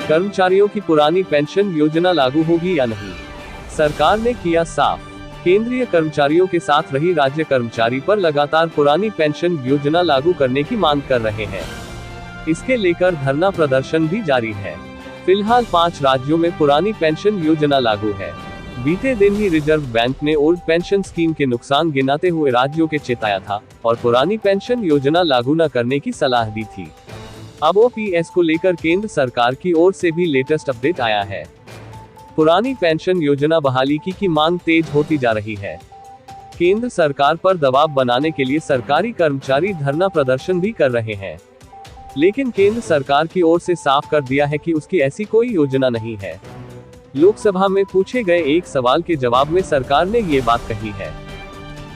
कर्मचारियों की पुरानी पेंशन योजना लागू होगी या नहीं, सरकार ने किया साफ। केंद्रीय कर्मचारियों के साथ रही राज्य कर्मचारी पर लगातार पुरानी पेंशन योजना लागू करने की मांग कर रहे हैं। इसके लेकर धरना प्रदर्शन भी जारी है। फिलहाल 5 राज्यों में पुरानी पेंशन योजना लागू है। बीते दिन ही रिजर्व बैंक ने ओल्ड पेंशन स्कीम के नुकसान गिनाते हुए राज्यों के चेताया था और पुरानी पेंशन योजना लागू न करने की सलाह दी थी। अब ओपीएस को लेकर केंद्र सरकार की ओर से भी लेटेस्ट अपडेट आया है। पुरानी पेंशन योजना बहाली की मांग तेज होती जा रही है। केंद्र सरकार पर दबाव बनाने के लिए सरकारी कर्मचारी धरना प्रदर्शन भी कर रहे हैं, लेकिन केंद्र सरकार की ओर से साफ कर दिया है कि उसकी ऐसी कोई योजना नहीं है। लोकसभा में पूछे गए एक सवाल के जवाब में सरकार ने ये बात कही है।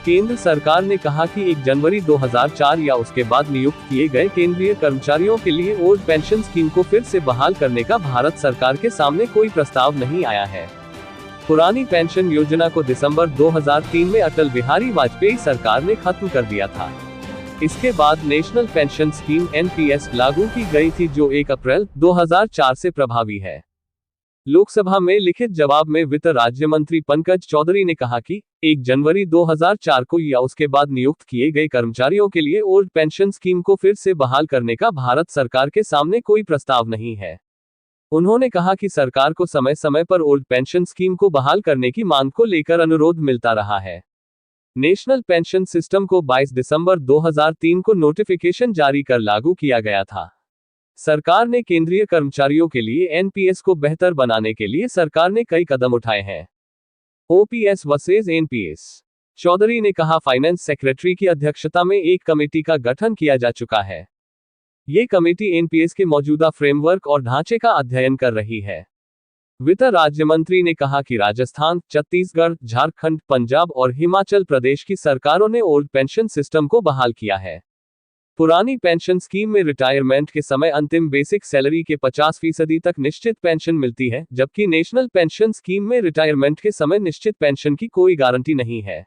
केंद्र सरकार ने कहा कि 1 जनवरी 2004 या उसके बाद नियुक्त किए गए केंद्रीय कर्मचारियों के लिए ओल्ड पेंशन स्कीम को फिर से बहाल करने का भारत सरकार के सामने कोई प्रस्ताव नहीं आया है। पुरानी पेंशन योजना को दिसंबर 2003 में अटल बिहारी वाजपेयी सरकार ने खत्म कर दिया था। इसके बाद नेशनल पेंशन स्कीम एनपीएस लागू की गई थी, जो 1 अप्रैल 2004 से प्रभावी है। लोकसभा में लिखित जवाब में वित्त राज्य मंत्री पंकज चौधरी ने कहा कि 1 जनवरी 2004 को या उसके बाद नियुक्त किए गए कर्मचारियों के लिए ओल्ड पेंशन स्कीम को फिर से बहाल करने का भारत सरकार के सामने कोई प्रस्ताव नहीं है। उन्होंने कहा कि सरकार को समय समय पर ओल्ड पेंशन स्कीम को बहाल करने की मांग को लेकर अनुरोध मिलता रहा है। नेशनल पेंशन सिस्टम को 22 दिसंबर 2003 को नोटिफिकेशन जारी कर लागू किया गया था। सरकार ने केंद्रीय कर्मचारियों के लिए एनपीएस को बेहतर बनाने के लिए सरकार ने कई कदम उठाए हैं। ओपीएस वर्सेस एनपीएस, चौधरी ने कहा, फाइनेंस सेक्रेटरी की अध्यक्षता में एक कमेटी का गठन किया जा चुका है। ये कमेटी एनपीएस के मौजूदा फ्रेमवर्क और ढांचे का अध्ययन कर रही है। वित्त राज्य मंत्री ने कहा कि राजस्थान, छत्तीसगढ़, झारखंड, पंजाब और हिमाचल प्रदेश की सरकारों ने ओल्ड पेंशन सिस्टम को बहाल किया है। पुरानी पेंशन स्कीम में रिटायरमेंट के समय अंतिम बेसिक सैलरी के 50% तक निश्चित पेंशन मिलती है, जबकि नेशनल पेंशन स्कीम में रिटायरमेंट के समय निश्चित पेंशन की कोई गारंटी नहीं है।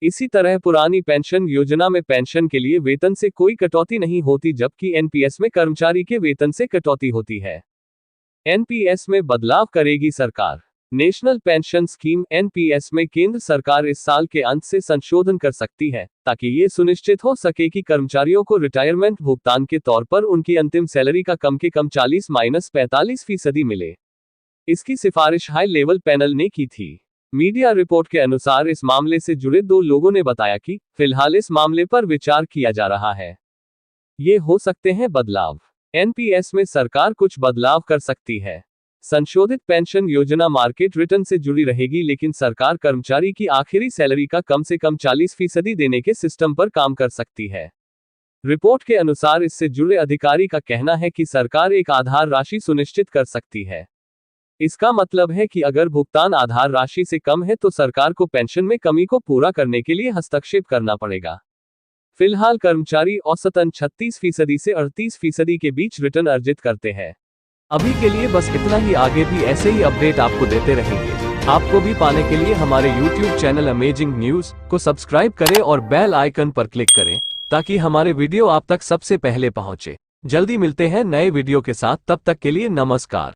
इसी तरह पुरानी पेंशन योजना में पेंशन के लिए वेतन से कोई कटौती नहीं होती, जबकि एनपीएस में कर्मचारी के वेतन से कटौती होती है। एनपीएस में बदलाव करेगी सरकार। नेशनल पेंशन स्कीम एनपीएस में केंद्र सरकार इस साल के अंत से संशोधन कर सकती है, ताकि ये सुनिश्चित हो सके कि कर्मचारियों को रिटायरमेंट भुगतान के तौर पर उनकी अंतिम सैलरी का कम से कम 40-45% मिले। इसकी सिफारिश हाई लेवल पैनल ने की थी। मीडिया रिपोर्ट के अनुसार इस मामले से जुड़े 2 लोगों ने बताया कि फिलहाल इस मामले पर विचार किया जा रहा है। ये हो सकते हैं बदलाव। एनपीएस में सरकार कुछ बदलाव कर सकती है। संशोधित पेंशन योजना मार्केट रिटर्न से जुड़ी रहेगी, लेकिन सरकार कर्मचारी की आखिरी सैलरी का कम से कम 40% देने के सिस्टम पर काम कर सकती है। रिपोर्ट के अनुसार इससे जुड़े अधिकारी का कहना है कि सरकार एक आधार राशि सुनिश्चित कर सकती है। इसका मतलब है कि अगर भुगतान आधार राशि से कम है तो सरकार को पेंशन में कमी को पूरा करने के लिए हस्तक्षेप करना पड़ेगा। फिलहाल कर्मचारी औसतन 36% से 38% के बीच रिटर्न अर्जित करते हैं। अभी के लिए बस इतना ही। आगे भी ऐसे ही अपडेट आपको देते रहेंगे। आपको भी पाने के लिए हमारे YouTube चैनल अमेजिंग न्यूज को सब्सक्राइब करें और बेल आइकन पर क्लिक करें, ताकि हमारे वीडियो आप तक सबसे पहले पहुंचे। जल्दी मिलते हैं नए वीडियो के साथ, तब तक के लिए नमस्कार।